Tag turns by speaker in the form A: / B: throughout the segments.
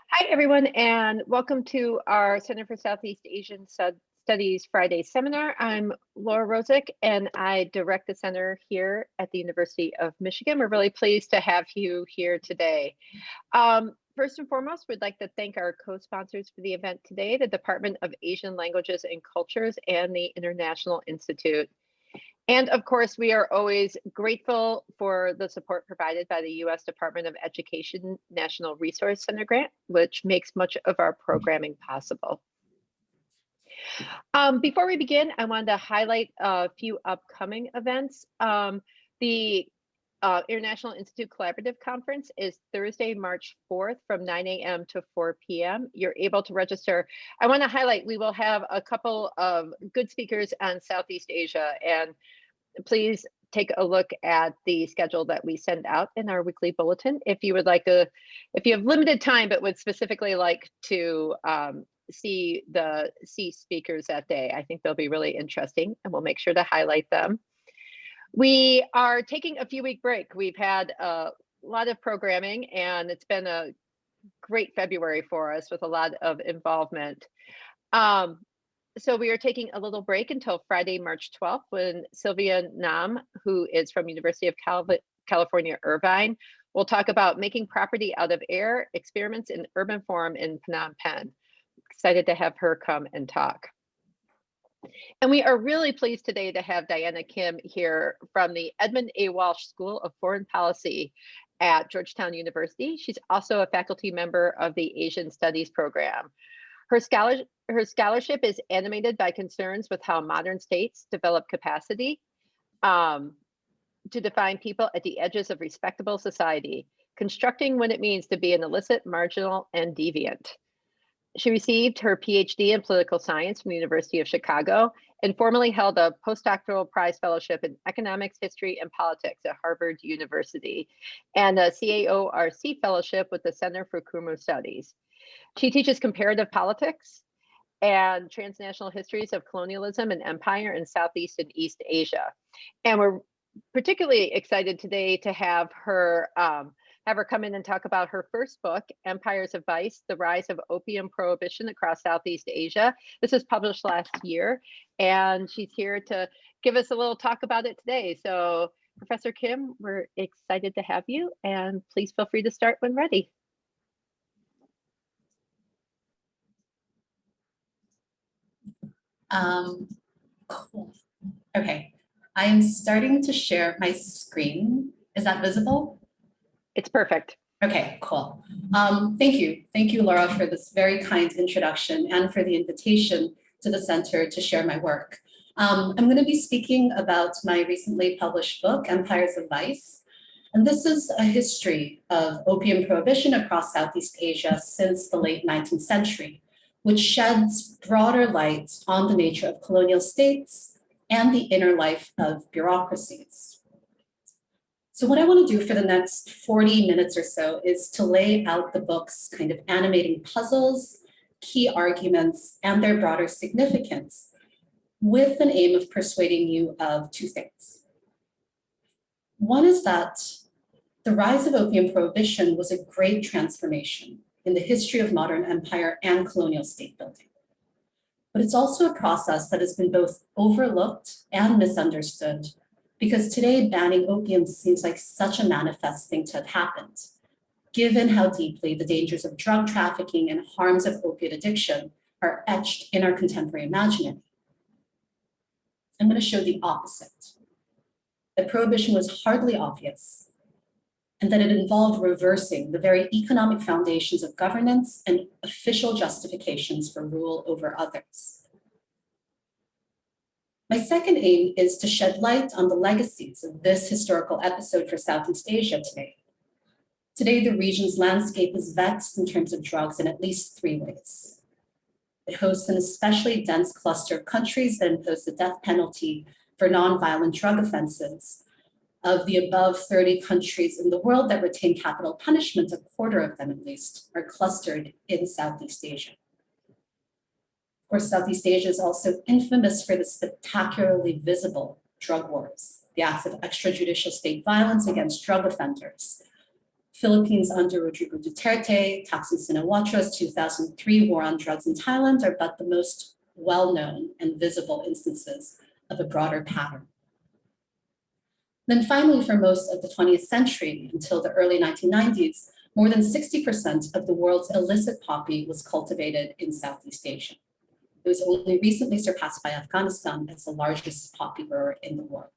A: Hi, everyone, and welcome to our Center for Southeast Asian Studies Friday seminar. I'm Laura Rosick, and I direct the center here at the University of Michigan. We're really pleased to have you here today. First and foremost, we'd like to thank our co-sponsors for the event today, the Department of Asian Languages and Cultures and the International Institute. And of course, we are always grateful for the support provided by the U.S. Department of Education National Resource Center grant, which makes much of our programming possible. Before we begin, I wanted to highlight a few upcoming events. The International Institute Collaborative Conference is Thursday, March 4th from 9 a.m. to 4 p.m. You're able to register. I want to highlight, we will have a couple of good speakers on Southeast Asia, and please take a look at the schedule that we send out in our weekly bulletin. If you would like to, if you have limited time, but would specifically like to see the speakers that day, I think they'll be really interesting, and we'll make sure to highlight them. We are taking a few-week break. We've had a lot of programming, and it's been a great February for us with a lot of involvement. So we are taking a little break until Friday, March 12th, when Sylvia Nam, who is from University of California, Irvine, will talk about making property out of air, experiments in urban form in Phnom Penh. Excited to have her come and talk. And we are really pleased today to have Diana Kim here from the Edmund A. Walsh School of Foreign Policy at Georgetown University. She's also a faculty member of the Asian Studies program. Her scholarship is animated by concerns with how modern states develop capacity to define people at the edges of respectable society, constructing what it means to be an illicit, marginal, and deviant. She received her PhD in political science from the University of Chicago and formerly held a postdoctoral prize fellowship in economics, history, and politics at Harvard University, and a CAORC fellowship with the Center for Khmer Studies. She teaches comparative politics and transnational histories of colonialism and empire in Southeast and East Asia. And we're particularly excited today to have her come in and talk about her first book, Empires of Vice, The Rise of Opium Prohibition Across Southeast Asia. This was published last year, and she's here to give us a little talk about it today. So Professor Kim, we're excited to have you, and please feel free to start when ready.
B: Cool. Okay, I am starting to share my screen. Is that visible?
A: It's perfect.
B: Okay, cool. Thank you, Laura, for this very kind introduction and for the invitation to the center to share my work. I'm going to be speaking about my recently published book, Empires of Vice. And this is a history of opium prohibition across Southeast Asia since the late 19th century, which sheds broader light on the nature of colonial states and the inner life of bureaucracies. So what I want to do for the next 40 minutes or so is to lay out the book's kind of animating puzzles, key arguments, and their broader significance, with an aim of persuading you of two things. One is that the rise of opium prohibition was a great transformation in the history of modern empire and colonial state building. But it's also a process that has been both overlooked and misunderstood, because today banning opium seems like such a manifest thing to have happened, given how deeply the dangers of drug trafficking and harms of opiate addiction are etched in our contemporary imaginary. I'm going to show the opposite, that prohibition was hardly obvious, and that it involved reversing the very economic foundations of governance and official justifications for rule over others. My second aim is to shed light on the legacies of this historical episode for Southeast Asia today. Today, the region's landscape is vexed in terms of drugs in at least three ways. It hosts an especially dense cluster of countries that impose the death penalty for nonviolent drug offenses. Of the above 30 countries in the world that retain capital punishment, a quarter of them at least are clustered in Southeast Asia. Of course, Southeast Asia is also infamous for the spectacularly visible drug wars, the acts of extrajudicial state violence against drug offenders, Philippines under Rodrigo Duterte, Thaksin Sinawatra's 2003 war on drugs in Thailand are but the most well-known and visible instances of a broader pattern. Then finally, for most of the 20th century until the early 1990s, more than 60% of the world's illicit poppy was cultivated in Southeast Asia. It was only recently surpassed by Afghanistan as the largest poppy grower in the world.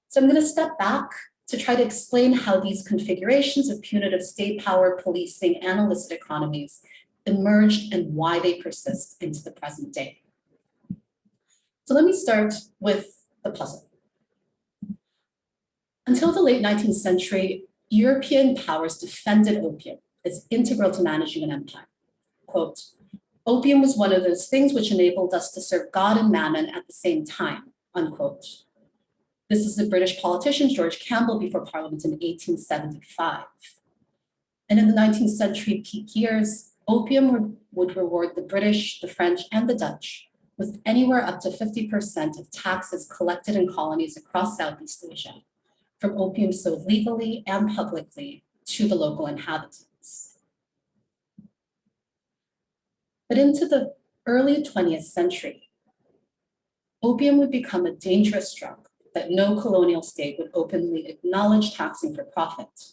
B: So I'm going to step back to try to explain how these configurations of punitive state power, policing, and illicit economies emerged and why they persist into the present day. So let me start with the puzzle. Until the late 19th century, European powers defended opium as integral to managing an empire. Quote, "Opium was one of those things which enabled us to serve God and mammon at the same time," unquote. This is the British politician George Campbell before Parliament in 1875. And in the 19th century peak years, opium would reward the British, the French, and the Dutch with anywhere up to 50% of taxes collected in colonies across Southeast Asia, from opium sold legally and publicly to the local inhabitants. But into the early 20th century, opium would become a dangerous drug that no colonial state would openly acknowledge taxing for profit.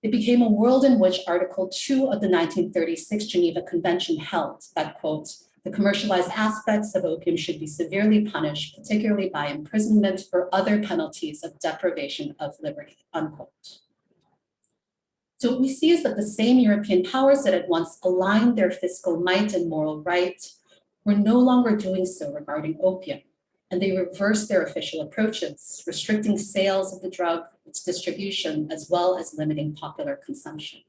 B: It became a world in which Article 2 of the 1936 Geneva Convention held that, quote, "The commercialized aspects of opium should be severely punished, particularly by imprisonment or other penalties of deprivation of liberty," unquote. So what we see is that the same European powers that had once aligned their fiscal might and moral right were no longer doing so regarding opium, and they reversed their official approaches, restricting sales of the drug, its distribution, as well as limiting popular consumption.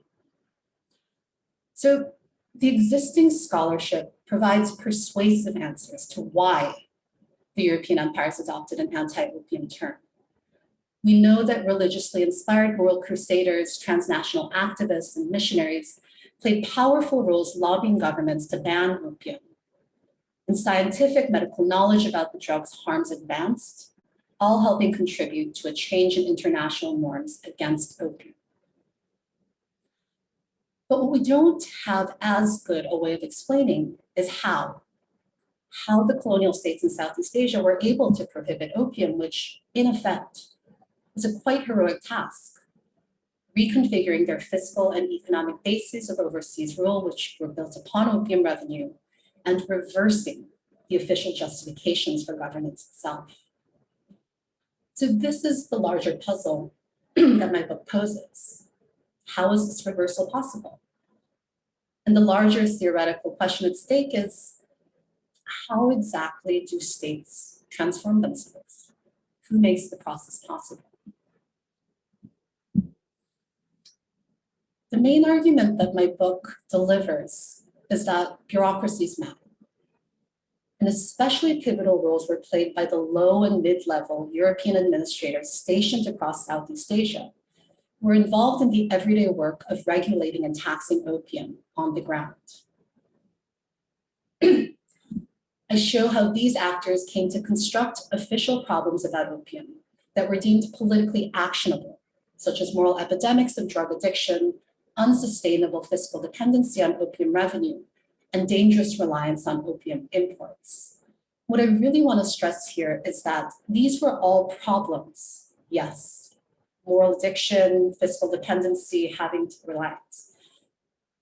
B: So the existing scholarship provides persuasive answers to why the European empires adopted an anti-opium term. We know that religiously inspired world crusaders, transnational activists, and missionaries played powerful roles lobbying governments to ban opium. And scientific medical knowledge about the drug's harms advanced, all helping contribute to a change in international norms against opium. But what we don't have as good a way of explaining is how the colonial states in Southeast Asia were able to prohibit opium, which in effect was a quite heroic task, reconfiguring their fiscal and economic bases of overseas rule, which were built upon opium revenue, and reversing the official justifications for governance itself. So this is the larger puzzle that my book poses. How is this reversal possible? And the larger theoretical question at stake is, how exactly do states transform themselves? Who makes the process possible? The main argument that my book delivers is that bureaucracies matter. And especially pivotal roles were played by the low and mid-level European administrators stationed across Southeast Asia, who were involved in the everyday work of regulating and taxing opium on the ground. I show how these actors came to construct official problems about opium that were deemed politically actionable, such as moral epidemics of drug addiction, unsustainable fiscal dependency on opium revenue, and dangerous reliance on opium imports. What I really want to stress here is that these were all problems, yes, moral addiction, fiscal dependency, having to relax,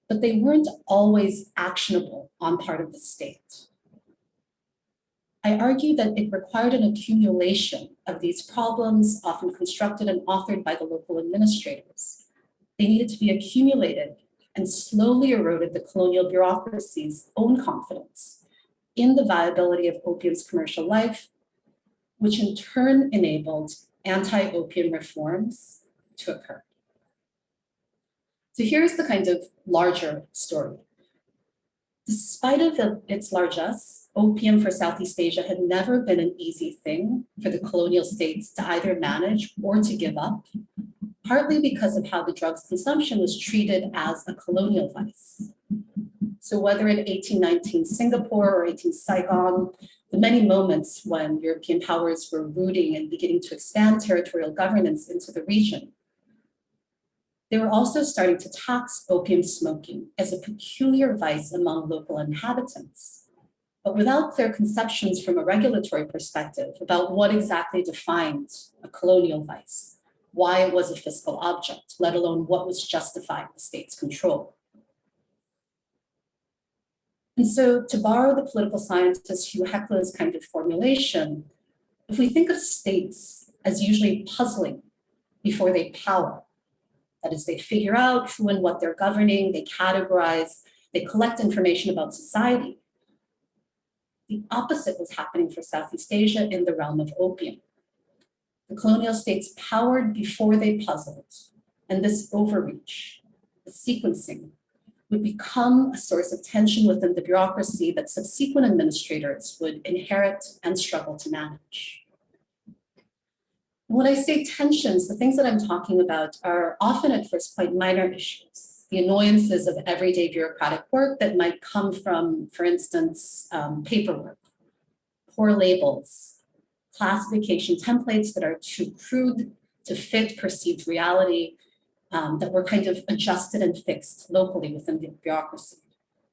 B: but they weren't always actionable on part of the state. I argue that it required an accumulation of these problems, often constructed and authored by the local administrators. They needed to be accumulated and slowly eroded the colonial bureaucracy's own confidence in the viability of opium's commercial life, which in turn enabled anti-opium reforms to occur. So here's the kind of larger story. Despite of its largesse, opium for Southeast Asia had never been an easy thing for the colonial states to either manage or to give up, partly because of how the drug's consumption was treated as a colonial vice. So whether in 1819 Singapore or 18 Saigon, the many moments when European powers were rooting and beginning to expand territorial governance into the region, They were also starting to tax opium smoking as a peculiar vice among local inhabitants, but without clear conceptions from a regulatory perspective about what exactly defined a colonial vice, why it was a fiscal object, let alone what was justifying the state's control. And so, to borrow the political scientist Hugh Heckler's kind of formulation, if we think of states as usually puzzling before they power, that is, they figure out who and what they're governing, they categorize, they collect information about society. The opposite was happening for Southeast Asia in the realm of opium. The colonial states powered before they puzzled, and this overreach, the sequencing, would become a source of tension within the bureaucracy that subsequent administrators would inherit and struggle to manage. When I say tensions, the things that I'm talking about are often at first quite minor issues. The annoyances of everyday bureaucratic work that might come from, for instance, paperwork, poor labels, classification templates that are too crude to fit perceived reality, that were kind of adjusted and fixed locally within the bureaucracy.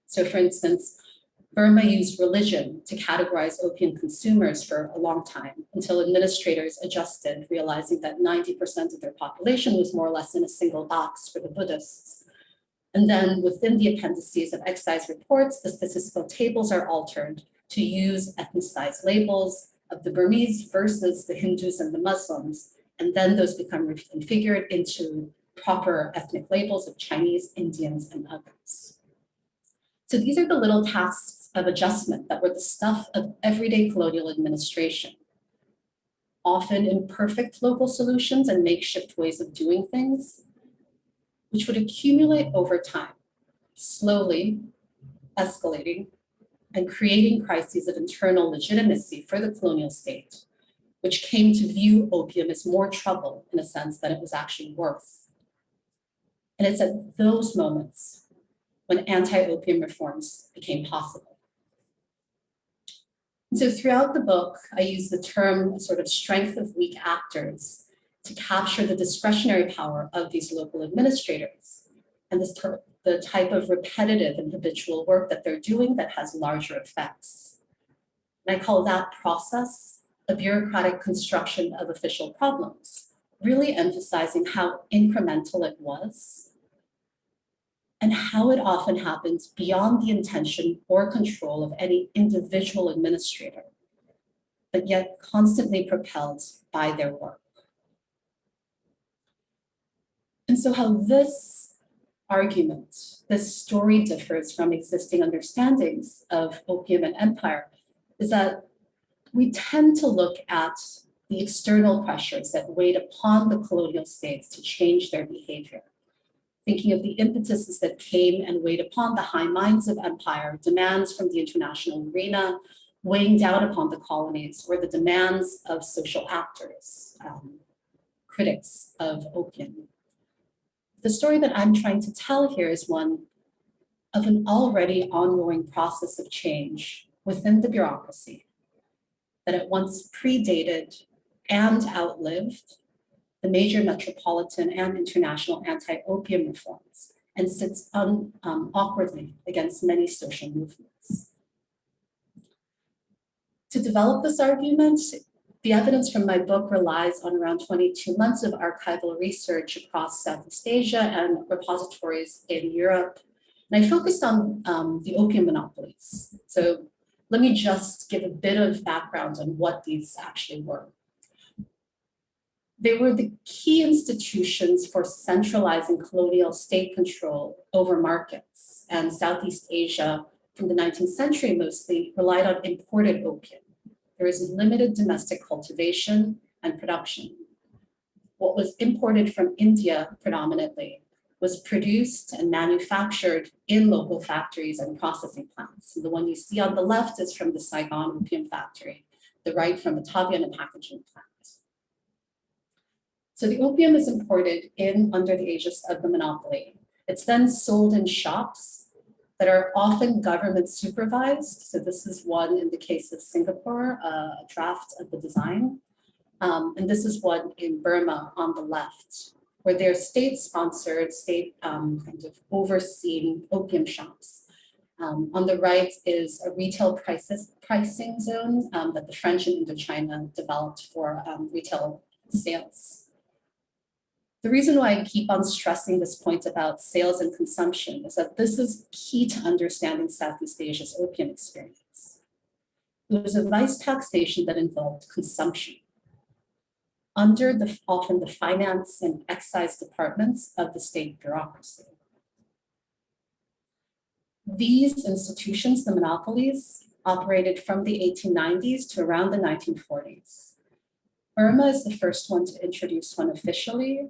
B: So for instance, Burma used religion to categorize opium consumers for a long time until administrators adjusted, realizing that 90% of their population was more or less in a single box for the Buddhists. And then within the appendices of excise reports, the statistical tables are altered to use ethnicized labels of the Burmese versus the Hindus and the Muslims. And then those become reconfigured into proper ethnic labels of Chinese, Indians, and others. So these are the little tasks of adjustment that were the stuff of everyday colonial administration. Often imperfect local solutions and makeshift ways of doing things, which would accumulate over time, slowly escalating and creating crises of internal legitimacy for the colonial state, which came to view opium as more trouble in a sense than it was actually worth. And it's at those moments when anti-opium reforms became possible. And so throughout the book, I use the term sort of strength of weak actors to capture the discretionary power of these local administrators and the type of repetitive and habitual work that they're doing that has larger effects. And I call that process a bureaucratic construction of official problems, really emphasizing how incremental it was and how it often happens beyond the intention or control of any individual administrator, but yet constantly propelled by their work. And so how this argument, this story differs from existing understandings of opium and empire is that we tend to look at the external pressures that weighed upon the colonial states to change their behavior. Thinking of the impetuses that came and weighed upon the high minds of empire, demands from the international arena, weighing down upon the colonies, or the demands of social actors, critics of opium. The story that I'm trying to tell here is one of an already ongoing process of change within the bureaucracy that at once predated and outlived the major metropolitan and international anti-opium reforms and sits awkwardly against many social movements. To develop this argument, the evidence from my book relies on around 22 months of archival research across Southeast Asia and repositories in Europe. And I focused on the opium monopolies. So let me just give a bit of background on what these actually were. They were the key institutions for centralizing colonial state control over markets, and Southeast Asia from the 19th century mostly relied on imported opium. There is limited domestic cultivation and production. What was imported from India predominantly was produced and manufactured in local factories and processing plants. And the one you see on the left is from the Saigon opium factory, the right from the Tavian packaging plant. So the opium is imported in under the aegis of the monopoly. It's then sold in shops that are often government supervised. So this is one in the case of Singapore, a draft of the design. And this is one in Burma on the left. where they're state-sponsored, state kind of overseen opium shops. On the right is a retail pricing zone that the French in Indochina developed for retail sales. The reason why I keep on stressing this point about sales and consumption is that this is key to understanding Southeast Asia's opium experience. It was a vice taxation that involved consumption under often the finance and excise departments of the state bureaucracy. These institutions, the monopolies, operated from the 1890s to around the 1940s. Burma is the first one to introduce one officially.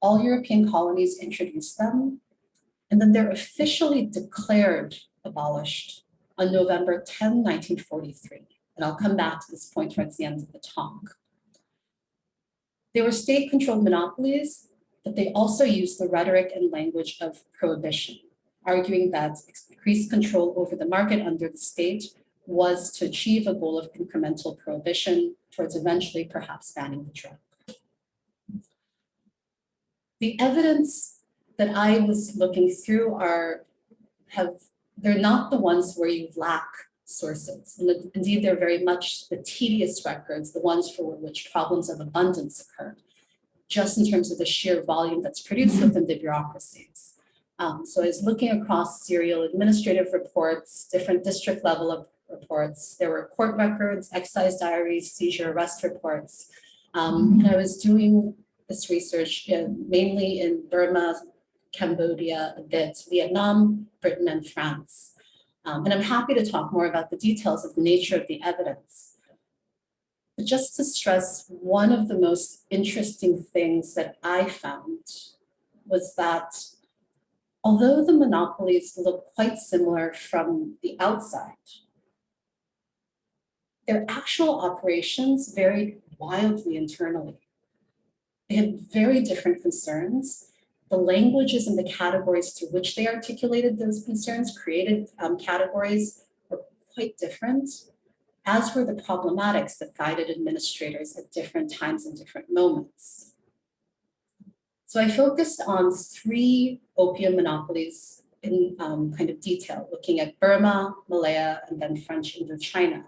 B: All European colonies introduced them, and then they're officially declared abolished on November 10, 1943. And I'll come back to this point towards the end of the talk. They were state-controlled monopolies, but they also used the rhetoric and language of prohibition, arguing that increased control over the market under the state was to achieve a goal of incremental prohibition towards eventually perhaps banning the drug. The evidence that I was looking through they're not the ones where you lack sources. And indeed, they're very much the tedious records, the ones for which problems of abundance occurred, just in terms of the sheer volume that's produced within the bureaucracies. So I was looking across serial administrative reports, different district level of reports. There were court records, excise diaries, seizure arrest reports. And I was doing this research mainly in Burma, Cambodia, a bit, Vietnam, Britain, and France. And I'm happy to talk more about the details of the nature of the evidence. But just to stress, one of the most interesting things that I found was that although the monopolies look quite similar from the outside, their actual operations varied wildly internally. They had very different concerns. The languages and the categories through which they articulated those concerns, created categories, were quite different, as were the problematics that guided administrators at different times and different moments. So I focused on 3 opium monopolies in kind of detail, looking at Burma, Malaya, and then French Indochina.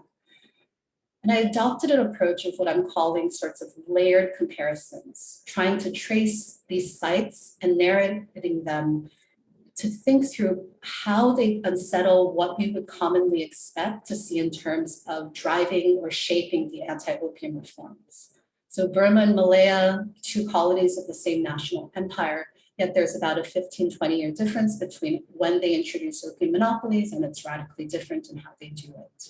B: And I adopted an approach of what I'm calling sorts of layered comparisons, trying to trace these sites and narrating them to think through how they unsettle what we would commonly expect to see in terms of driving or shaping the anti-opium reforms. So Burma and Malaya, 2 colonies of the same national empire, yet there's about a 15-20-year difference between when they introduce opium monopolies, and it's radically different in how they do it.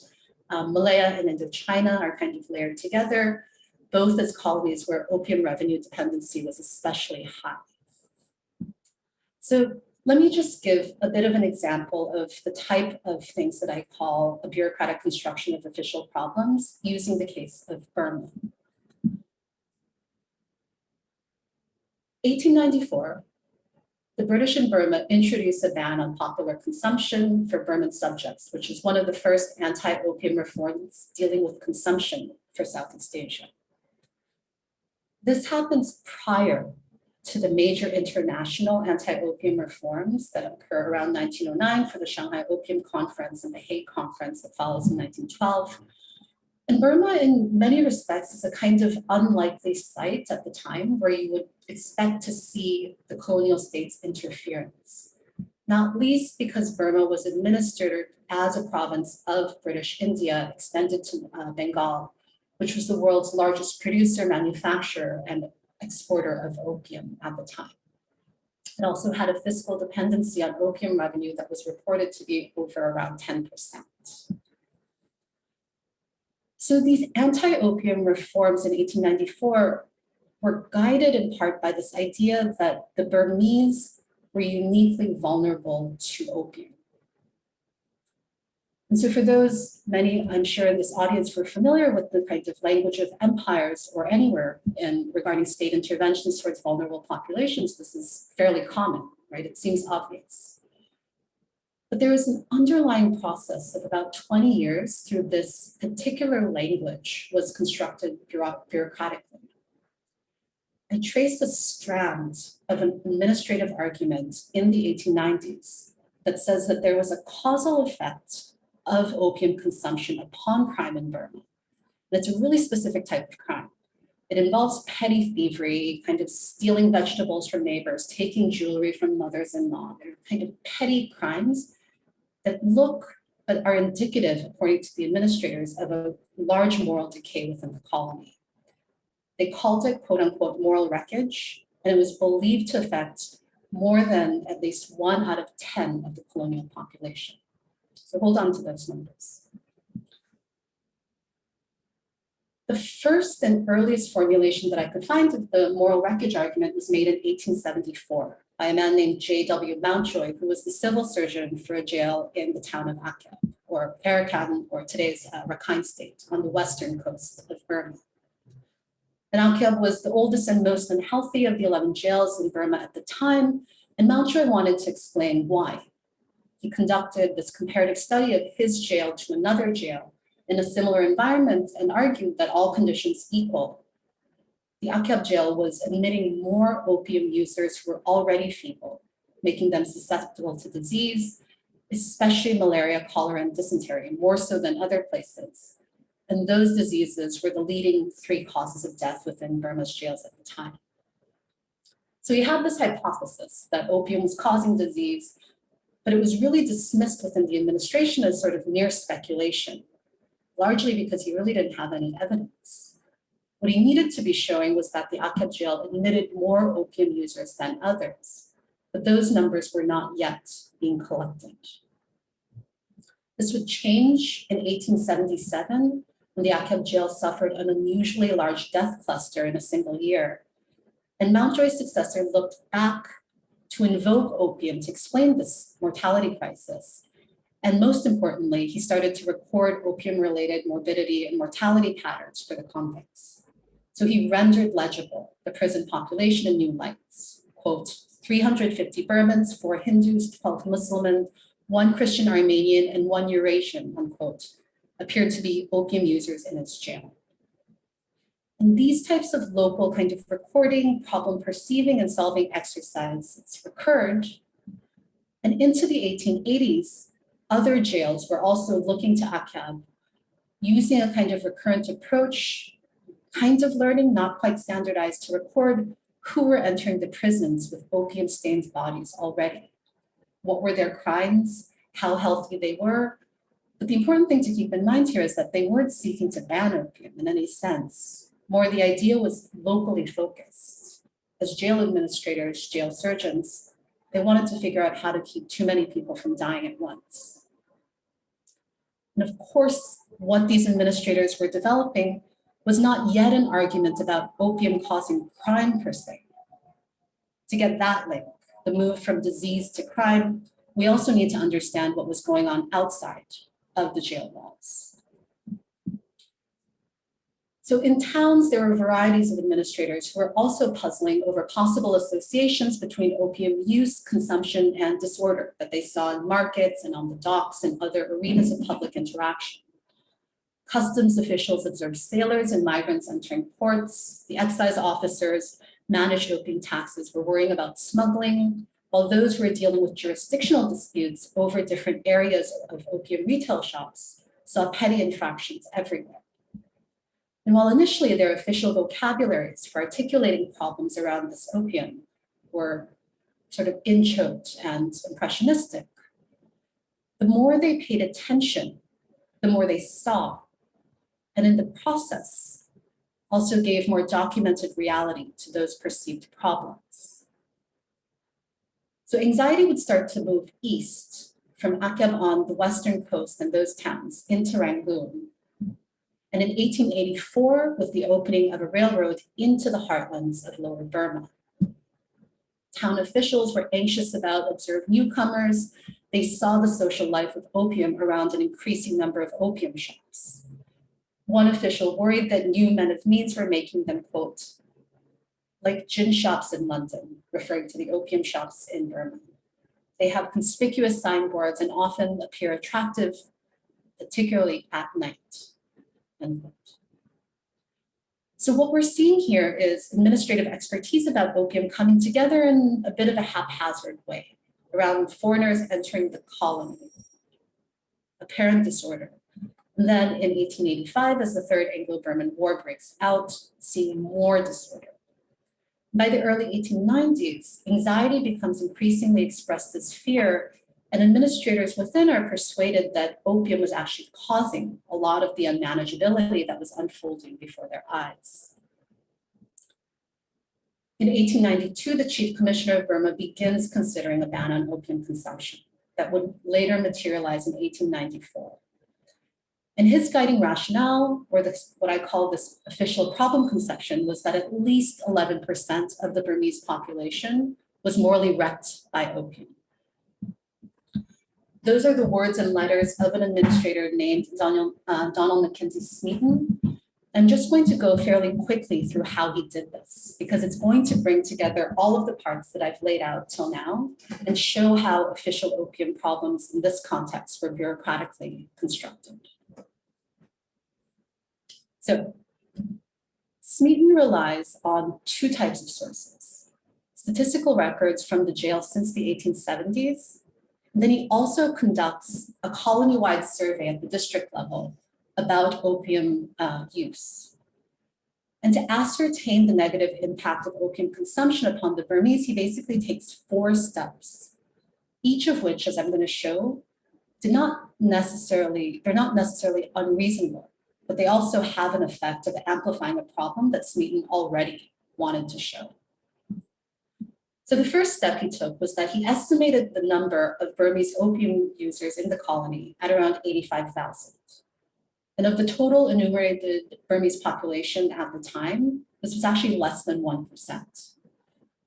B: Malaya and Indochina are kind of layered together, both as colonies where opium revenue dependency was especially high. So let me just give a bit of an example of the type of things that I call a bureaucratic construction of official problems using the case of Burma. 1894, the British in Burma introduced a ban on popular consumption for Burman subjects, which is one of the first anti-opium reforms dealing with consumption for Southeast Asia. This happens prior to the major international anti-opium reforms that occur around 1909 for the Shanghai Opium Conference and the Hague Conference that follows in 1912. And Burma, in many respects, is a kind of unlikely site at the time where you would expect to see the colonial state's interference, not least because Burma was administered as a province of British India extended to Bengal, which was the world's largest producer, manufacturer, and exporter of opium at the time. It also had a fiscal dependency on opium revenue that was reported to be over around 10%. So these anti-opium reforms in 1894 were guided in part by this idea that the Burmese were uniquely vulnerable to opium. And so for those, many, I'm sure in this audience were familiar with the kind of language of empires or anywhere in regarding state interventions towards vulnerable populations, this is fairly common, right? It seems obvious. But there is an underlying process of about 20 years through this particular language was constructed bureaucratically. I trace a strand of an administrative argument in the 1890s that says that there was a causal effect of opium consumption upon crime in Burma. And it's a really specific type of crime. It involves petty thievery, kind of stealing vegetables from neighbors, taking jewelry from mothers-in-law. They're kind of petty crimes that look but are indicative, according to the administrators, of a large moral decay within the colony. They called it, quote unquote, moral wreckage, and it was believed to affect more than at least 1 out of 10 of the colonial population. So hold on to those numbers. The first and earliest formulation that I could find of the moral wreckage argument was made in 1874 by a man named J.W. Mountjoy, who was the civil surgeon for a jail in the town of Akab, or Arakan, or today's Rakhine State, on the western coast of Burma. And Akab was the oldest and most unhealthy of the 11 jails in Burma at the time, and Mountjoy wanted to explain why. He conducted this comparative study of his jail to another jail in a similar environment and argued that all conditions equal, the Akab jail was admitting more opium users who were already feeble, making them susceptible to disease, especially malaria, cholera, and dysentery, more so than other places. And those diseases were the leading 3 causes of death within Burma's jails at the time. So you have this hypothesis that opium was causing disease, but it was really dismissed within the administration as sort of mere speculation, largely because he really didn't have any evidence. What he needed to be showing was that the Akab jail admitted more opium users than others, but those numbers were not yet being collected. This would change in 1877 when the Akab jail suffered an unusually large death cluster in a single year. And Mountjoy's successor looked back to invoke opium to explain this mortality crisis. And most importantly, he started to record opium-related morbidity and mortality patterns for the convicts. So he rendered legible the prison population in new lights. Quote, 350 Burmans, 4 Hindus, 12 Muslims, 1 Christian Armenian, and 1 Eurasian, unquote, appeared to be opium users in its jail. And these types of local kind of recording, problem perceiving, and solving exercises recurred. And into the 1880s, other jails were also looking to Akab, using a kind of recurrent approach, kind of learning, not quite standardized, to record who were entering the prisons with opium-stained bodies already. What were their crimes, how healthy they were. But the important thing to keep in mind here is that they weren't seeking to ban opium in any sense. More, the idea was locally focused. As jail administrators, jail surgeons, they wanted to figure out how to keep too many people from dying at once. And of course, what these administrators were developing was not yet an argument about opium causing crime per se. To get that link, the move from disease to crime, we also need to understand what was going on outside of the jail walls. So in towns, there were varieties of administrators who were also puzzling over possible associations between opium use, consumption, and disorder that they saw in markets and on the docks and other arenas of public interaction. Customs officials observed sailors and migrants entering ports. The excise officers managed opium taxes were worrying about smuggling, while those who were dealing with jurisdictional disputes over different areas of opium retail shops saw petty infractions everywhere. And while initially their official vocabularies for articulating problems around this opium were sort of in-choked and impressionistic, the more they paid attention, the more they saw, and in the process, also gave more documented reality to those perceived problems. So anxiety would start to move east from Akab on the western coast and those towns into Rangoon. And in 1884, with the opening of a railroad into the heartlands of Lower Burma. Town officials were anxious about observed newcomers. They saw the social life of opium around an increasing number of opium shops. One official worried that new men of means were making them, quote, like gin shops in London, referring to the opium shops in Burma. They have conspicuous signboards and often appear attractive, particularly at night. End quote. So what we're seeing here is administrative expertise about opium coming together in a bit of a haphazard way around foreigners entering the colony, apparent disorder. And then in 1885, as the Third Anglo-Burman War breaks out, seeing more disorder. By the early 1890s, anxiety becomes increasingly expressed as fear, and administrators within are persuaded that opium was actually causing a lot of the unmanageability that was unfolding before their eyes. In 1892, the Chief Commissioner of Burma begins considering a ban on opium consumption that would later materialize in 1894. And his guiding rationale, or what I call this official problem conception, was that at least 11% of the Burmese population was morally wrecked by opium. Those are the words and letters of an administrator named Donald Mackenzie Smeaton. I'm just going to go fairly quickly through how he did this, because it's going to bring together all of the parts that I've laid out till now and show how official opium problems in this context were bureaucratically constructed. So Smeaton relies on two types of sources: statistical records from the jail since the 1870s. And then he also conducts a colony-wide survey at the district level about opium use. And to ascertain the negative impact of opium consumption upon the Burmese, he basically takes 4 steps, each of which, as I'm going to show, they're not necessarily unreasonable, but they also have an effect of amplifying a problem that Smeaton already wanted to show. So the first step he took was that he estimated the number of Burmese opium users in the colony at around 85,000. And of the total enumerated Burmese population at the time, this was actually less than 1%.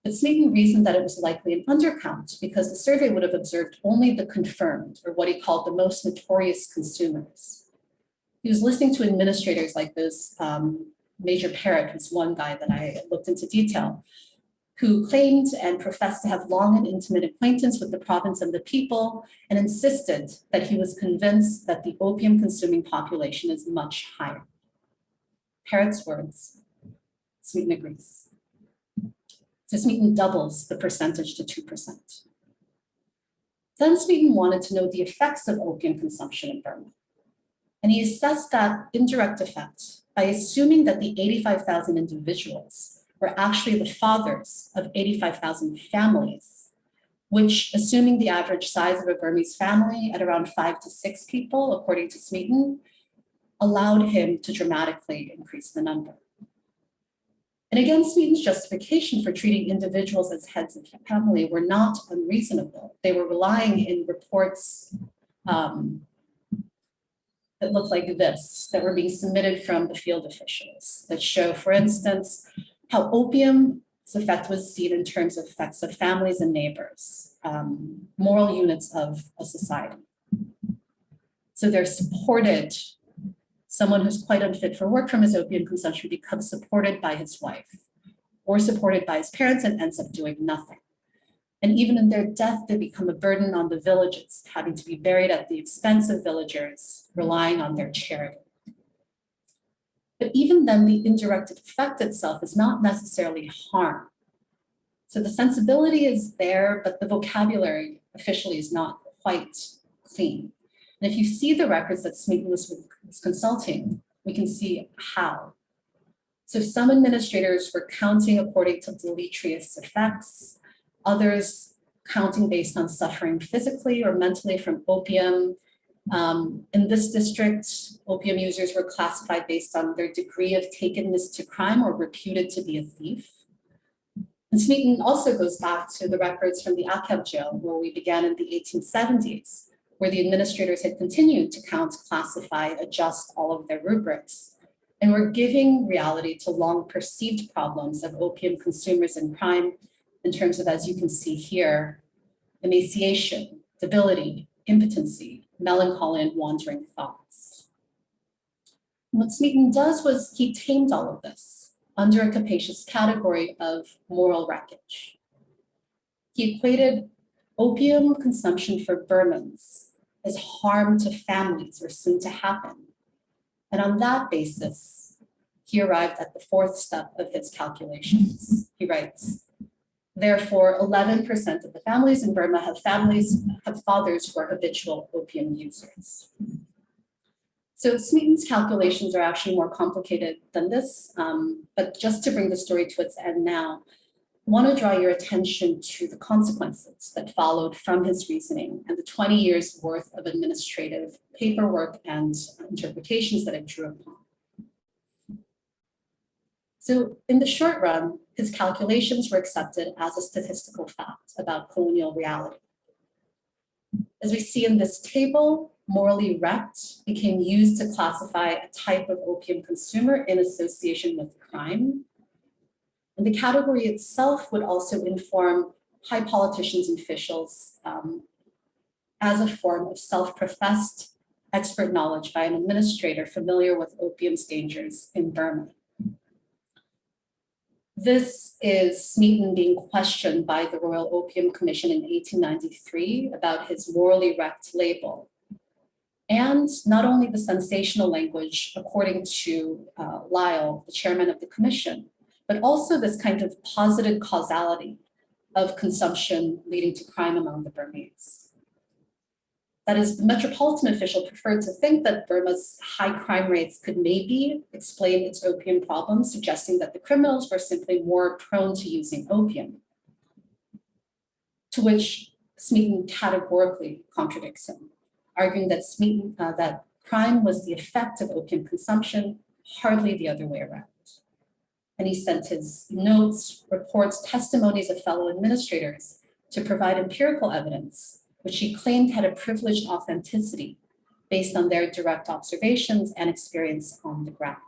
B: But Smeaton reasoned that it was likely an undercount because the survey would have observed only the confirmed, or what he called the most notorious consumers. He was listening to administrators like this Major Parrott, who's one guy that I looked into detail, who claimed and professed to have long and intimate acquaintance with the province and the people, and insisted that he was convinced that the opium-consuming population is much higher. Parrott's words, Smeaton agrees. So Smeaton doubles the percentage to 2%. Then Smeaton wanted to know the effects of opium consumption in Burma. And he assessed that indirect effect by assuming that the 85,000 individuals were actually the fathers of 85,000 families, which, assuming the average size of a Burmese family at around 5 to 6 people, according to Smeaton, allowed him to dramatically increase the number. And again, Smeaton's justification for treating individuals as heads of family were not unreasonable. They were relying in reports that look like this, that were being submitted from the field officials, that show, for instance, how opium's effect was seen in terms of effects of families and neighbors, moral units of a society. So they're supported, someone who's quite unfit for work from his opium consumption becomes supported by his wife or supported by his parents and ends up doing nothing. And even in their death, they become a burden on the villages, having to be buried at the expense of villagers, relying on their charity. But even then, the indirect effect itself is not necessarily harm. So the sensibility is there, but the vocabulary officially is not quite clean. And if you see the records that Smeaton was consulting, we can see how. So some administrators were counting according to deleterious effects, others counting based on suffering physically or mentally from opium. In this district, opium users were classified based on their degree of takenness to crime or reputed to be a thief. And Smeaton also goes back to the records from the archival jail, where we began in the 1870s, where the administrators had continued to count, classify, adjust all of their rubrics, and were giving reality to long perceived problems of opium consumers and crime in terms of, as you can see here, emaciation, debility, impotency, melancholy, and wandering thoughts. And what Smeaton does was he tamed all of this under a capacious category of moral wreckage. He equated opium consumption for Burmans as harm to families or soon to happen. And on that basis, he arrived at the fourth step of his calculations. He writes, therefore, 11% of the families in Burma have fathers who are habitual opium users. So Smeaton's calculations are actually more complicated than this, but just to bring the story to its end now, I want to draw your attention to the consequences that followed from his reasoning and the 20 years worth of administrative paperwork and interpretations that it drew upon. So in the short run, his calculations were accepted as a statistical fact about colonial reality. As we see in this table, morally wrecked became used to classify a type of opium consumer in association with crime. And the category itself would also inform high politicians and officials as a form of self-professed expert knowledge by an administrator familiar with opium's dangers in Burma. This is Smeaton being questioned by the Royal Opium Commission in 1893 about his morally wrecked label. And not only the sensational language, according to Lyle, the chairman of the commission, but also this kind of posited causality of consumption leading to crime among the Burmese. That is, the metropolitan official preferred to think that Burma's high crime rates could maybe explain its opium problem, suggesting that the criminals were simply more prone to using opium, to which Smeaton categorically contradicts him, arguing that that crime was the effect of opium consumption, hardly the other way around. And he sent his notes, reports, testimonies of fellow administrators to provide empirical evidence, which he claimed had a privileged authenticity based on their direct observations and experience on the ground.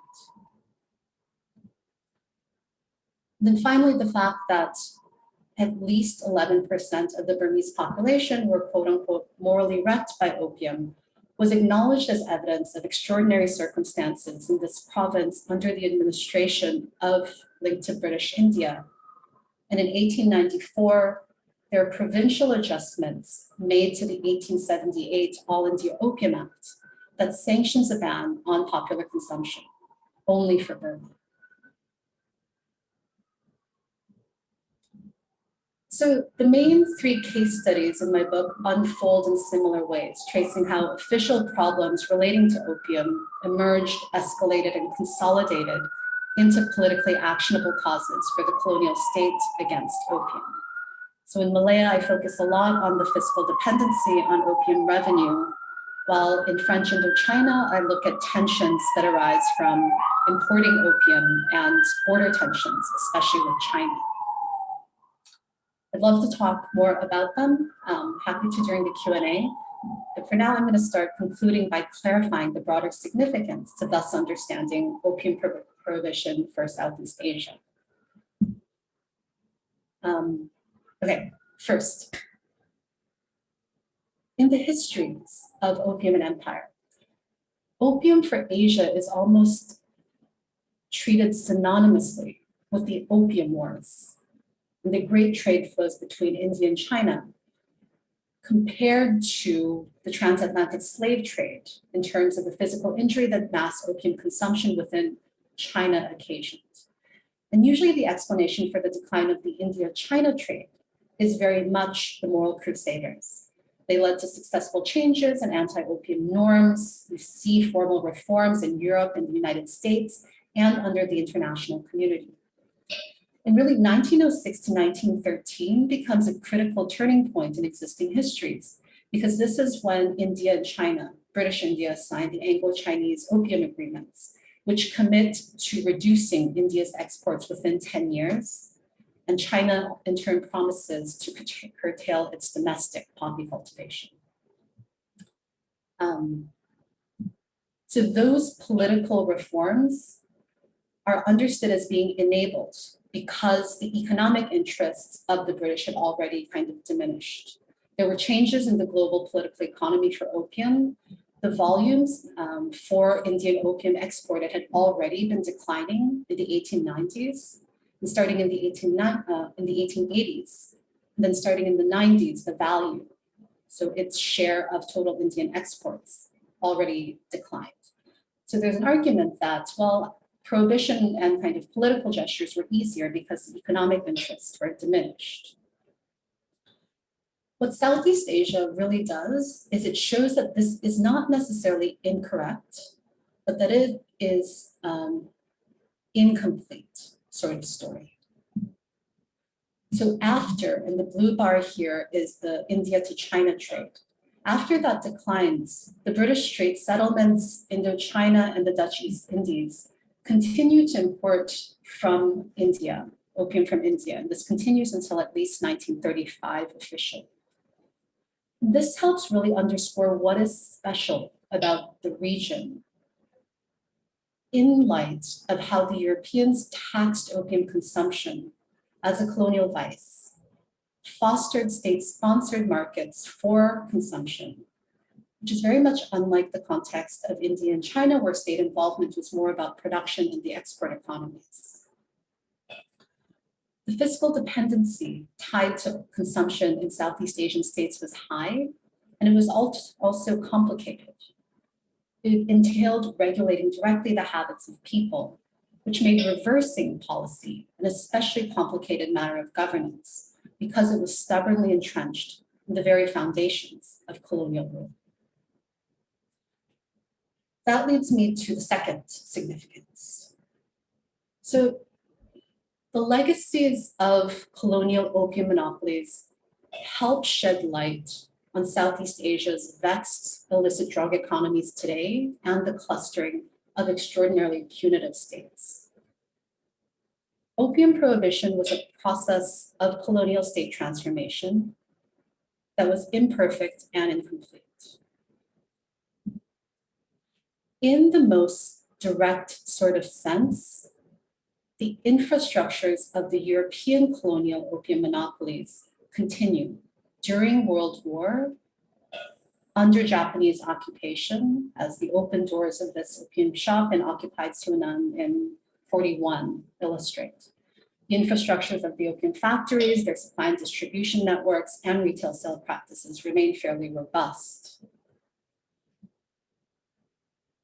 B: Then finally, the fact that at least 11% of the Burmese population were quote unquote morally wrecked by opium was acknowledged as evidence of extraordinary circumstances in this province under the administration of linked to British India. And in 1894, there are provincial adjustments made to the 1878 All India Opium Act that sanctions a ban on popular consumption only for Burma. So the main three case studies in my book unfold in similar ways, tracing how official problems relating to opium emerged, escalated, and consolidated into politically actionable causes for the colonial state against opium. So in Malaya, I focus a lot on the fiscal dependency on opium revenue, while in French Indochina, I look at tensions that arise from importing opium and border tensions, especially with China. I'd love to talk more about them, happy to during the Q&A, but for now I'm going to start concluding by clarifying the broader significance to thus understanding opium prohibition for Southeast Asia. Okay, first, in the histories of opium and empire, opium for Asia is almost treated synonymously with the opium wars and the great trade flows between India and China, compared to the transatlantic slave trade in terms of the physical injury that mass opium consumption within China occasioned. And usually the explanation for the decline of the India-China trade is very much the moral crusaders. They led to successful changes in anti-opium norms. We see formal reforms in Europe and the United States and under the international community. And really 1906 to 1913 becomes a critical turning point in existing histories, because this is when India and China, British India, signed the Anglo-Chinese opium agreements, which commit to reducing India's exports within 10 years. And China, in turn, promises to curtail its domestic poppy cultivation. So those political reforms are understood as being enabled because the economic interests of the British had already kind of diminished. There were changes in the global political economy for opium. The volumes for Indian opium exported had already been declining in the 1890s, and starting in the 1880s, and then starting in the 90s, the value, so its share of total Indian exports already declined. So there's an argument that, well, prohibition and kind of political gestures were easier because economic interests were diminished. What Southeast Asia really does is it shows that this is not necessarily incorrect, but that it is incomplete sort of story. So after, and the blue bar here is the India to China trade. After that declines, the British trade settlements, Indochina and the Dutch East Indies continue to import from India, opium from India, and this continues until at least 1935 officially. This helps really underscore what is special about the region in light of how the Europeans taxed opium consumption as a colonial vice, fostered state-sponsored markets for consumption, which is very much unlike the context of India and China, where state involvement was more about production in the export economies. The fiscal dependency tied to consumption in Southeast Asian states was high, and it was also complicated. It entailed regulating directly the habits of people, which made reversing policy an especially complicated matter of governance because it was stubbornly entrenched in the very foundations of colonial rule. That leads me to the second significance. So the legacies of colonial opium monopolies help shed light on Southeast Asia's vexed illicit drug economies today and the clustering of extraordinarily punitive states. Opium prohibition was a process of colonial state transformation that was imperfect and incomplete. In the most direct sort of sense, the infrastructures of the European colonial opium monopolies continue during World War, under Japanese occupation, as the open doors of this opium shop in occupied Sunan in 41 illustrate. The infrastructures of the opium factories, their supply and distribution networks, and retail sale practices remain fairly robust.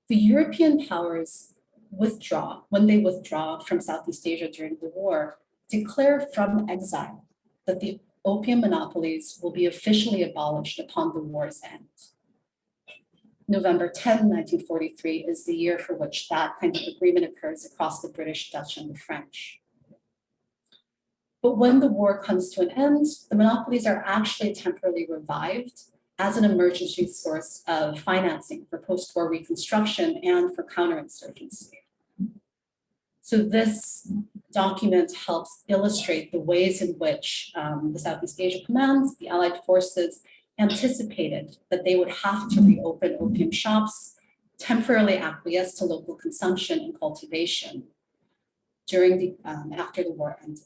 B: The European powers withdraw, when they withdraw from Southeast Asia during the war, declare from exile that the opium monopolies will be officially abolished upon the war's end. November 10, 1943 is the year for which that kind of agreement occurs across the British, Dutch, and the French. But when the war comes to an end, the monopolies are actually temporarily revived as an emergency source of financing for post-war reconstruction and for counterinsurgency. So this document helps illustrate the ways in which the Southeast Asia commands, the Allied forces, anticipated that they would have to reopen opium shops, temporarily acquiesce to local consumption and cultivation during the after the war ended.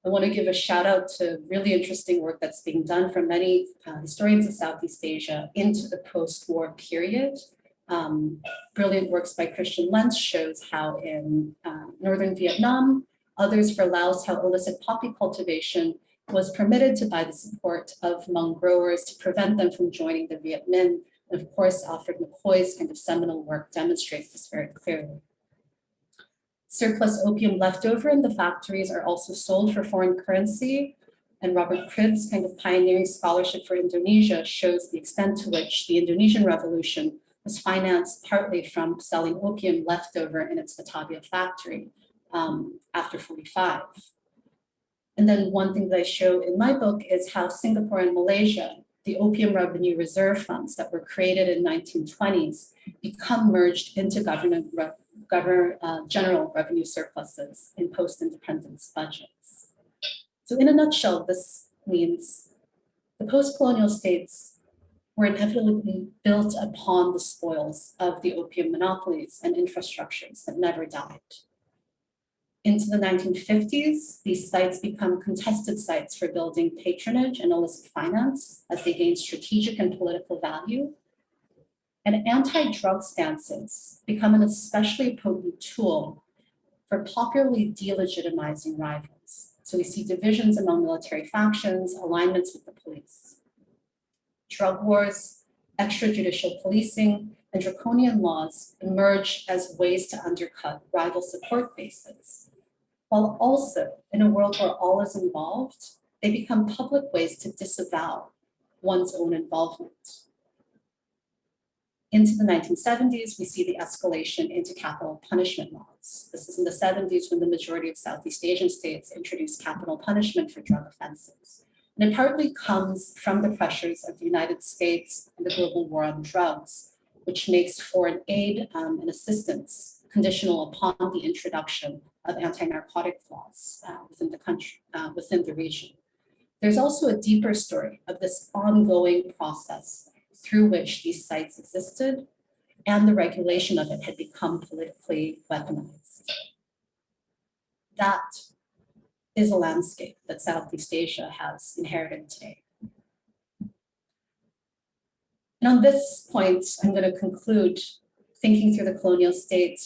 B: I want to give a shout out to really interesting work that's being done from many historians of Southeast Asia into the post-war period. Brilliant works by Christian Lentz shows how in northern Vietnam, others for Laos, how illicit poppy cultivation was permitted to buy the support of Hmong growers to prevent them from joining the Viet Minh. And of course, Alfred McCoy's kind of seminal work demonstrates this very clearly. Surplus opium left over in the factories are also sold for foreign currency. And Robert Cribb's kind of pioneering scholarship for Indonesia shows the extent to which the Indonesian Revolution was financed partly from selling opium left over in its Batavia factory after 45. And then one thing that I show in my book is how Singapore and Malaysia, the opium revenue reserve funds that were created in 1920s, become merged into general revenue surpluses in post-independence budgets. So in a nutshell, this means the post-colonial states were inevitably built upon the spoils of the opium monopolies and infrastructures that never died. Into the 1950s, these sites become contested sites for building patronage and illicit finance as they gain strategic and political value. And anti-drug stances become an especially potent tool for popularly delegitimizing rivals. So we see divisions among military factions, alignments with the police. Drug wars, extrajudicial policing, and draconian laws emerge as ways to undercut rival support bases, while also, in a world where all is involved, they become public ways to disavow one's own involvement. Into the 1970s, we see the escalation into capital punishment laws. This is in the 70s when the majority of Southeast Asian states introduced capital punishment for drug offenses. And it partly comes from the pressures of the United States and the global war on drugs, which makes foreign aid and assistance conditional upon the introduction of anti-narcotic laws within the country, within the region. There's also a deeper story of this ongoing process through which these sites existed, and the regulation of it had become politically weaponized. That is a landscape that Southeast Asia has inherited today. And on this point, I'm going to conclude thinking through the colonial state.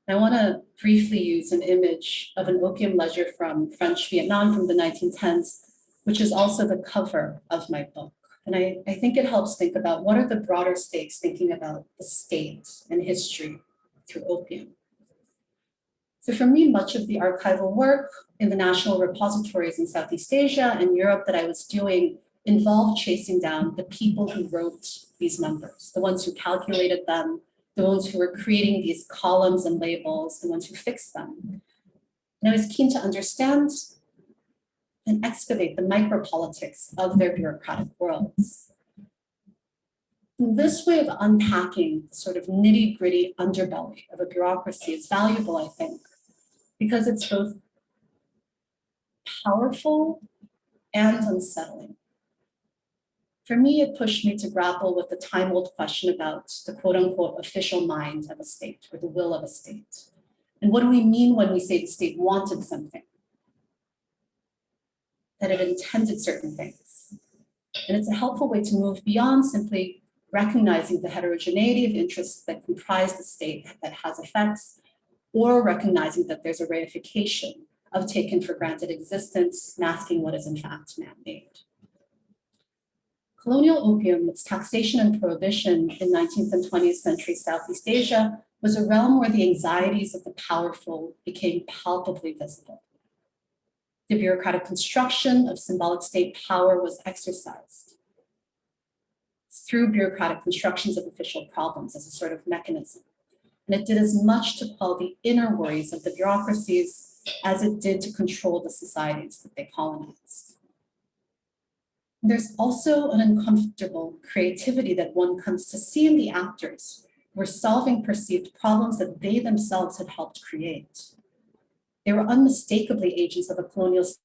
B: I want to briefly use an image of an opium ledger from French Vietnam from the 1910s, which is also the cover of my book. And I think it helps think about what are the broader stakes thinking about the state and history through opium. So for me, much of the archival work in the national repositories in Southeast Asia and Europe that I was doing involved chasing down the people who wrote these numbers, the ones who calculated them, the ones who were creating these columns and labels, the ones who fixed them. And I was keen to understand and excavate the micropolitics of their bureaucratic worlds. And this way of unpacking the sort of nitty-gritty underbelly of a bureaucracy is valuable, I think, because it's both powerful and unsettling. For me, it pushed me to grapple with the time-old question about the quote-unquote official mind of a state, or the will of a state. And what do we mean when we say the state wanted something? That it intended certain things. And it's a helpful way to move beyond simply recognizing the heterogeneity of interests that comprise the state that has effects, or recognizing that there's a reification of taken for granted existence, masking what is in fact man-made. Colonial opium, its taxation and prohibition in 19th and 20th century Southeast Asia, was a realm where the anxieties of the powerful became palpably visible. The bureaucratic construction of symbolic state power was exercised through bureaucratic constructions of official problems as a sort of mechanism. And it did as much to quell the inner worries of the bureaucracies as it did to control the societies that they colonized. There's also an uncomfortable creativity that one comes to see in the actors who were solving perceived problems that they themselves had helped create. They were unmistakably agents of a colonial system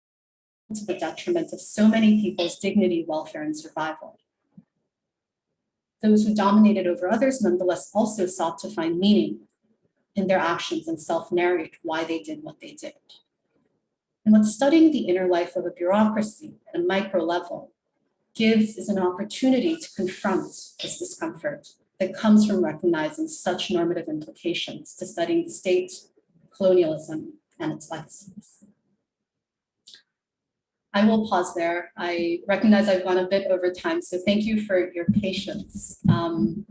B: to the detriment of so many people's dignity, welfare, and survival. Those who dominated over others nonetheless also sought to find meaning in their actions and self-narrate why they did what they did. And what studying the inner life of a bureaucracy at a micro level gives is an opportunity to confront this discomfort that comes from recognizing such normative implications to studying the state, colonialism, and its legacies. I will pause there. I recognize I've gone a bit over time, so thank you for your patience. And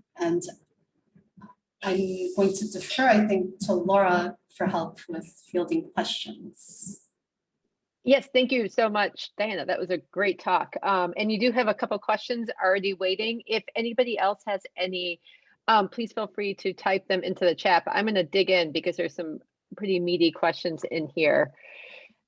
B: I'm going to defer, I think, to Laura for help with fielding questions.
A: Yes, thank you so much, Diana. That was a great talk. And you do have a couple questions already waiting. If anybody else has any, please feel free to type them into the chat. But I'm going to dig in because there's some pretty meaty questions in here.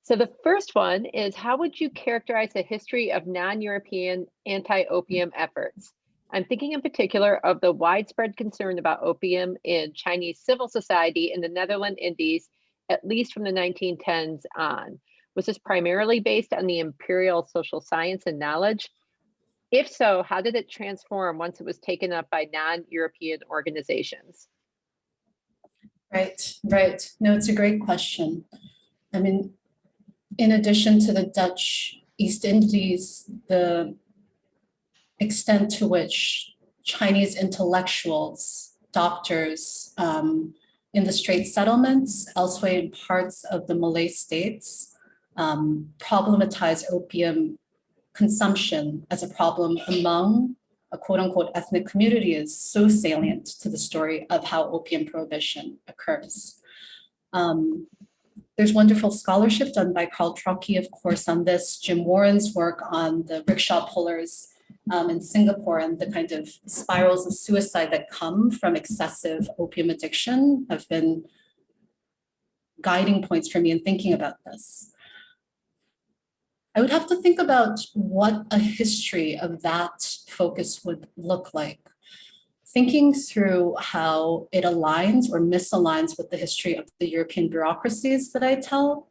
A: So the first one is, how would you characterize the history of non-European anti-opium efforts? I'm thinking in particular of the widespread concern about opium in Chinese civil society in the Netherlands Indies, at least from the 1910s on. Was this primarily based on the imperial social science and knowledge? If so, how did it transform once it was taken up by non-European organizations?
B: Right. No, it's a great question. I mean, in addition to the Dutch East Indies, the extent to which Chinese intellectuals, doctors in the Strait settlements, elsewhere in parts of the Malay states, problematize opium consumption as a problem among a quote unquote ethnic community is so salient to the story of how opium prohibition occurs. There's wonderful scholarship done by Carl Trocchi, of course, on this, Jim Warren's work on the rickshaw pullers in Singapore and the kind of spirals of suicide that come from excessive opium addiction have been guiding points for me in thinking about this. I would have to think about what a history of that focus would look like. Thinking through how it aligns or misaligns with the history of the European bureaucracies that I tell.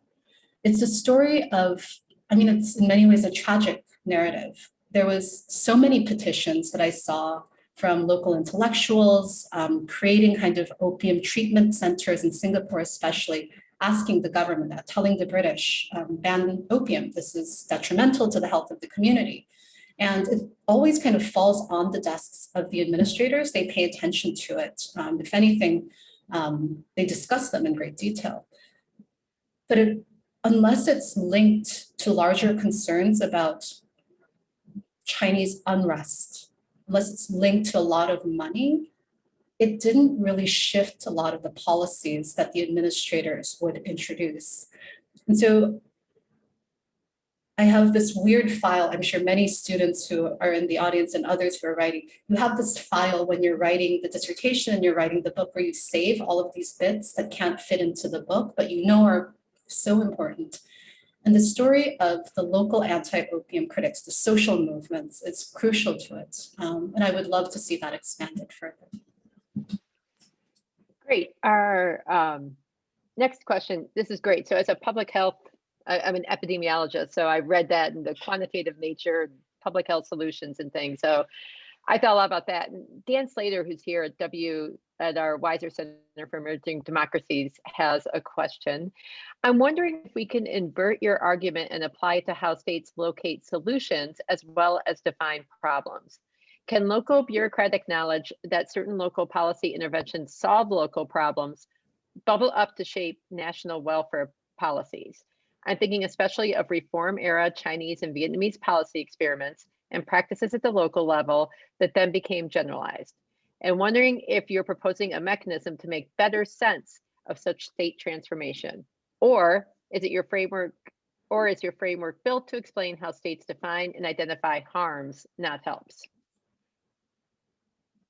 B: It's a story of, I mean, it's in many ways a tragic narrative. There was so many petitions that I saw from local intellectuals, creating kind of opium treatment centers in Singapore especially, asking the government, telling the British, ban opium, this is detrimental to the health of the community. And it always kind of falls on the desks of the administrators. They pay attention to it. If anything, they discuss them in great detail. But unless it's linked to larger concerns about Chinese unrest, unless it's linked to a lot of money, it didn't really shift a lot of the policies that the administrators would introduce. And so I have this weird file. I'm sure many students who are in the audience and others who are writing, you have this file when you're writing the dissertation and you're writing the book where you save all of these bits that can't fit into the book, but you know are so important. And the story of the local anti-opium critics, the social movements, is crucial to it. And I would love to see that expanded further.
A: Great. Our next question, this is great. So as a public health, I'm an epidemiologist, so I read that in the quantitative nature, public health solutions and things. So I thought a lot about that. And Dan Slater, who's here at our Weiser Center for Emerging Democracies, has a question. I'm wondering if we can invert your argument and apply it to how states locate solutions as well as define problems. Can local bureaucratic knowledge that certain local policy interventions solve local problems bubble up to shape national welfare policies? I'm thinking especially of reform era Chinese and Vietnamese policy experiments and practices at the local level that then became generalized. And wondering if you're proposing a mechanism to make better sense of such state transformation, or is your framework built to explain how states define and identify harms, not helps?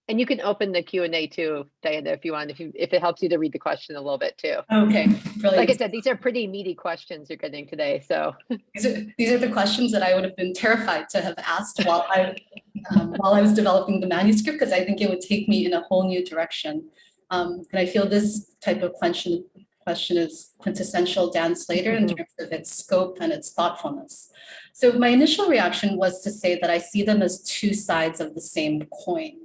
A: And you can open the Q&A too, Diana, if you want, if it helps you to read the question a little bit too.
B: Okay, brilliant.
A: Like I said, these are pretty meaty questions you're getting today. So
B: these are the questions that I would have been terrified to have asked while I was developing the manuscript, because I think it would take me in a whole new direction. And I feel this type of question is quintessential Dan Slater in terms of its scope and its thoughtfulness. So my initial reaction was to say that I see them as two sides of the same coin.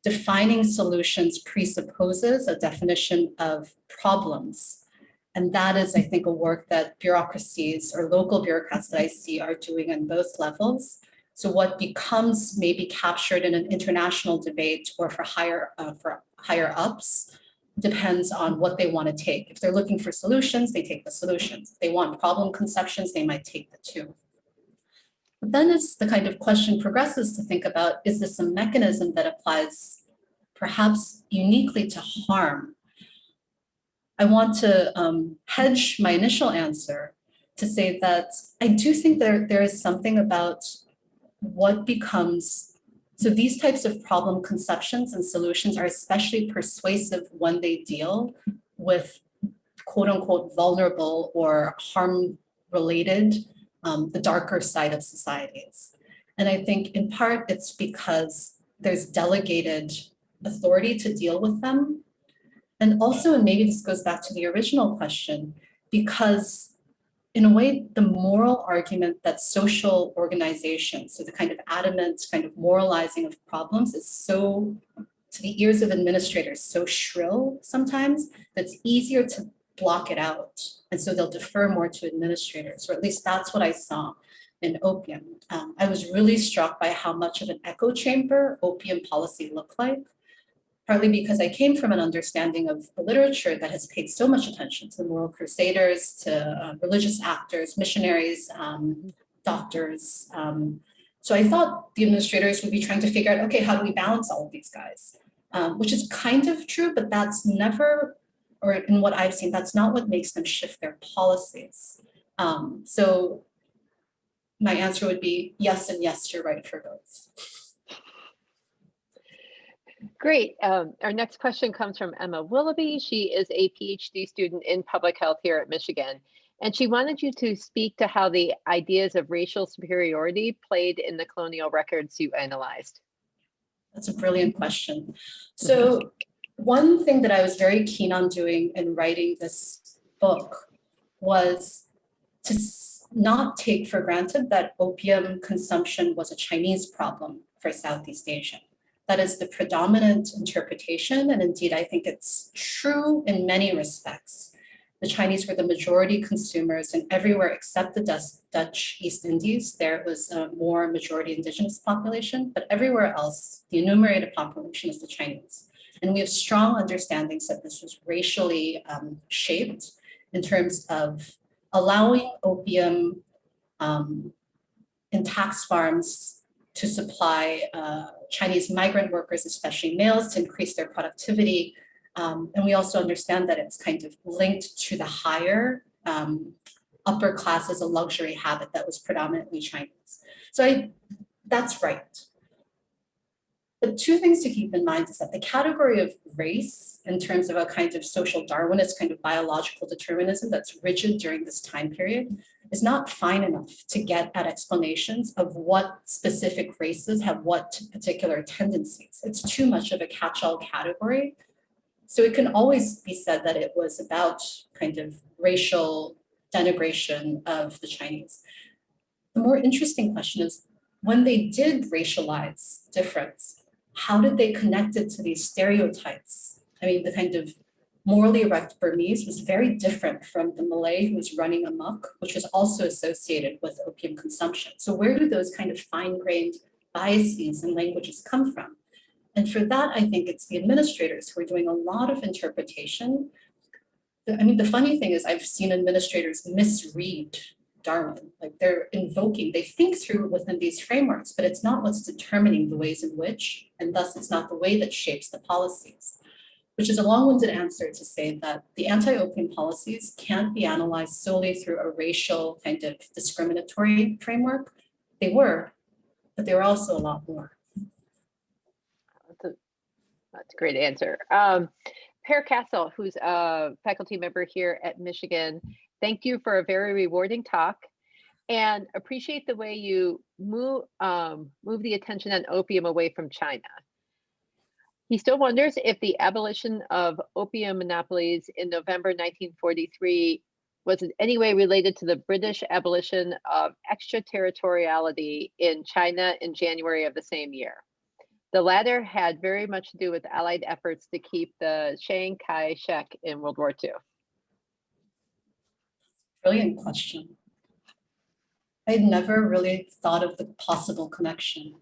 B: Defining solutions presupposes a definition of problems. And that is, I think, a work that bureaucracies or local bureaucrats that I see are doing on both levels. So what becomes maybe captured in an international debate or for higher ups depends on what they want to take. If they're looking for solutions, they take the solutions. If they want problem conceptions, they might take the two. But then as the kind of question progresses to think about, is this a mechanism that applies perhaps uniquely to harm? I want to hedge my initial answer to say that I do think there is something about what becomes, so these types of problem conceptions and solutions are especially persuasive when they deal with quote unquote vulnerable or harm related, the darker side of societies. And I think in part it's because there's delegated authority to deal with them. And also, and maybe this goes back to the original question, because in a way, the moral argument that social organization, so the kind of adamant kind of moralizing of problems is so, to the ears of administrators, so shrill sometimes, that it's easier to block it out. And so they'll defer more to administrators, or at least that's what I saw in opium. I was really struck by how much of an echo chamber opium policy looked like, partly because I came from an understanding of a literature that has paid so much attention to the moral crusaders, to religious actors, missionaries, doctors, So I thought the administrators would be trying to figure out, okay, how do we balance all of these guys? Which is kind of true, but that's never, or in what I've seen, that's not what makes them shift their policies. So my answer would be yes and yes, you're right for both.
A: Great. Our next question comes from Emma Willoughby. She is a PhD student in public health here at Michigan. And she wanted you to speak to how the ideas of racial superiority played in the colonial records you analyzed.
B: That's a brilliant question. So one thing that I was very keen on doing in writing this book was to not take for granted that opium consumption was a Chinese problem for Southeast Asia. That is the predominant interpretation, and indeed I think it's true in many respects. The Chinese were the majority consumers, and everywhere except the Dutch East Indies, there was a more majority indigenous population, but everywhere else, the enumerated population is the Chinese. And we have strong understandings that this was racially shaped in terms of allowing opium in tax farms to supply Chinese migrant workers, especially males, to increase their productivity. And we also understand that it's kind of linked to the higher upper class as a luxury habit that was predominantly Chinese. So that's right. But two things to keep in mind is that the category of race, in terms of a kind of social Darwinist kind of biological determinism that's rigid during this time period, is not fine enough to get at explanations of what specific races have what particular tendencies. It's too much of a catch-all category. So it can always be said that it was about kind of racial denigration of the Chinese. The more interesting question is, when they did racialize difference, how did they connect it to these stereotypes? I mean, the kind of morally erect Burmese was very different from the Malay who was running amok, which was also associated with opium consumption. So where do those kind of fine-grained biases and languages come from? And for that, I think it's the administrators who are doing a lot of interpretation. I mean, the funny thing is I've seen administrators misread Darwin, like they're invoking, they think through within these frameworks, but it's not what's determining the ways in which, and thus it's not the way that shapes the policies, which is a long-winded answer to say that the anti-opium policies can't be analyzed solely through a racial kind of discriminatory framework. They were, but they were also a lot more.
A: That's a great answer. Per Castle, who's a faculty member here at Michigan, thank you for a very rewarding talk, and appreciate the way you move the attention on opium away from China. He still wonders if the abolition of opium monopolies in November 1943 was in any way related to the British abolition of extraterritoriality in China in January of the same year. The latter had very much to do with Allied efforts to keep the Chiang Kai-shek in World War II.
B: Brilliant question. I'd never really thought of the possible connection.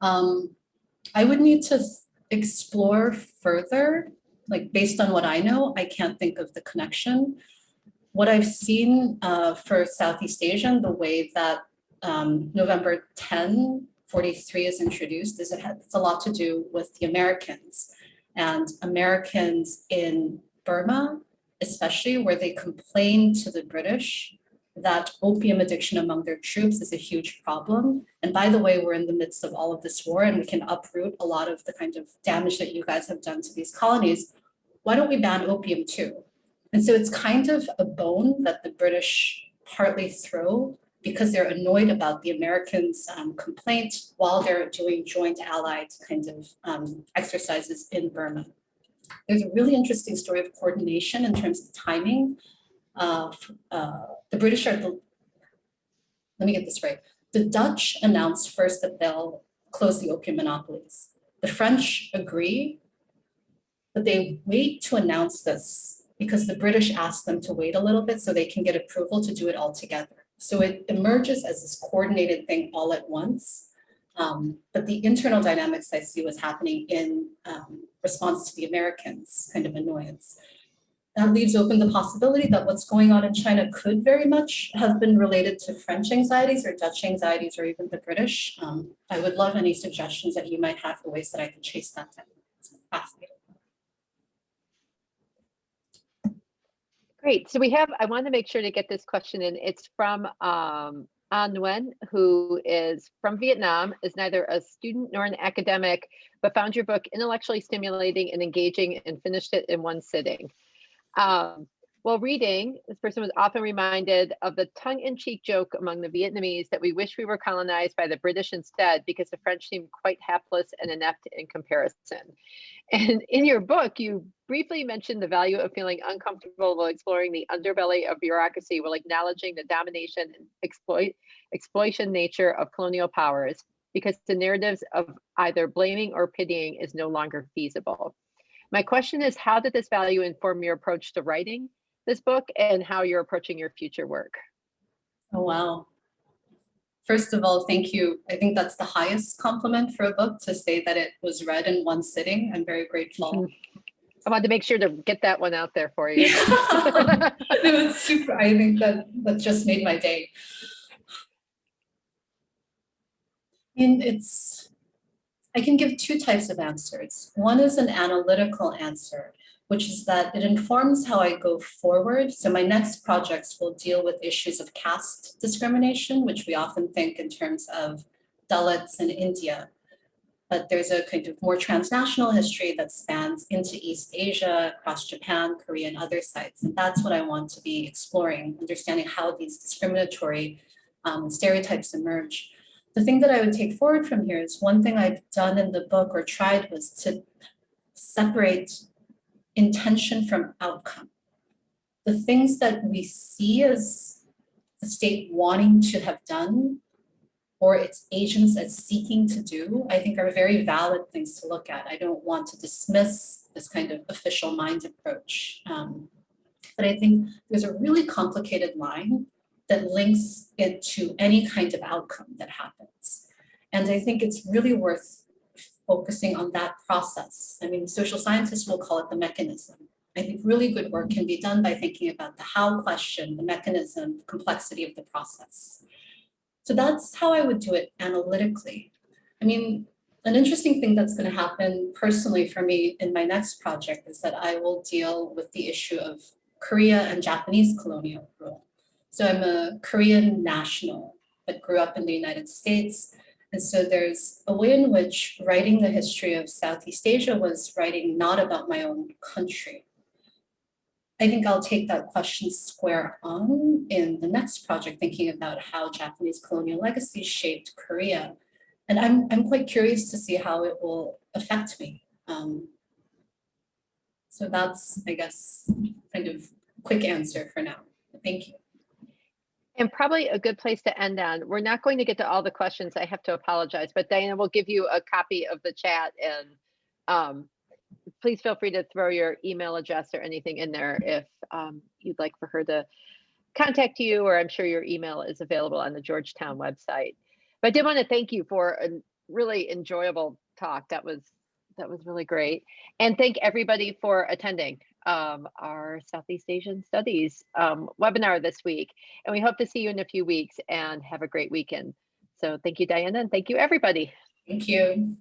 B: I would need to explore further, like based on what I know, I can't think of the connection. What I've seen for Southeast Asia, the way that November 1043 is introduced is it's a lot to do with the Americans, and Americans in Burma, especially, where they complain to the British that opium addiction among their troops is a huge problem. And by the way, we're in the midst of all of this war and we can uproot a lot of the kind of damage that you guys have done to these colonies. Why don't we ban opium too? And so it's kind of a bone that the British partly throw because they're annoyed about the Americans' complaint while they're doing joint allied kind of exercises in Burma. There's a really interesting story of coordination in terms of timing. The British are let me get this right. The Dutch announced first that they'll close the opium monopolies. The French agree, but they wait to announce this because the British asked them to wait a little bit so they can get approval to do it all together. So it emerges as this coordinated thing all at once. But the internal dynamics I see was happening in response to the Americans' kind of annoyance. that leaves open the possibility that what's going on in China could very much have been related to French anxieties or Dutch anxieties or even the British. I would love any suggestions that you might have for ways that I can chase that down. It's fascinating.
A: Great. So I want to make sure to get this question in. It's from An Nguyen, who is from Vietnam, is neither a student nor an academic, but found your book intellectually stimulating and engaging and finished it in one sitting. While reading, this person was often reminded of the tongue-in-cheek joke among the Vietnamese that we wish we were colonized by the British instead because the French seemed quite hapless and inept in comparison. And in your book, you briefly mentioned the value of feeling uncomfortable while exploring the underbelly of bureaucracy while acknowledging the domination and exploitation nature of colonial powers, because the narratives of either blaming or pitying is no longer feasible. My question is, how did this value inform your approach to writing this book and how you're approaching your future work?
B: Oh, wow. First of all, thank you. I think that's the highest compliment for a book, to say that it was read in one sitting. I'm very grateful.
A: I wanted to make sure to get that one out there for you.
B: It was super. I think that just made my day. And I can give two types of answers. One is an analytical answer, which is that it informs how I go forward. So my next projects will deal with issues of caste discrimination, which we often think in terms of Dalits in India. But there's a kind of more transnational history that spans into East Asia, across Japan, Korea, and other sites. And that's what I want to be exploring, understanding how these discriminatory stereotypes emerge. The thing that I would take forward from here is, one thing I've done in the book or tried was to separate intention from outcome. The things that we see as the state wanting to have done or its agents as seeking to do, I think are very valid things to look at. I don't want to dismiss this kind of official mind approach. But I think there's a really complicated line that links it to any kind of outcome that happens. And I think it's really worth focusing on that process. I mean, social scientists will call it the mechanism. I think really good work can be done by thinking about the how question, the mechanism, the complexity of the process. So that's how I would do it analytically. I mean, an interesting thing that's going to happen personally for me in my next project is that I will deal with the issue of Korea and Japanese colonial rule. So I'm a Korean national, but grew up in the United States. And so there's a way in which writing the history of Southeast Asia was writing not about my own country. I think I'll take that question square on in the next project, thinking about how Japanese colonial legacies shaped Korea. And I'm quite curious to see how it will affect me. So that's, I guess, kind of quick answer for now. Thank you.
A: And probably a good place to end on. We're not going to get to all the questions. I have to apologize, but Diana will give you a copy of the chat, and please feel free to throw your email address or anything in there if you'd like for her to contact you, or I'm sure your email is available on the Georgetown website. But I did want to thank you for a really enjoyable talk. That was really great. And thank everybody for attending our Southeast Asian Studies webinar this week. And we hope to see you in a few weeks, and have a great weekend. So thank you, Diana, and thank you, everybody.
B: Thank you.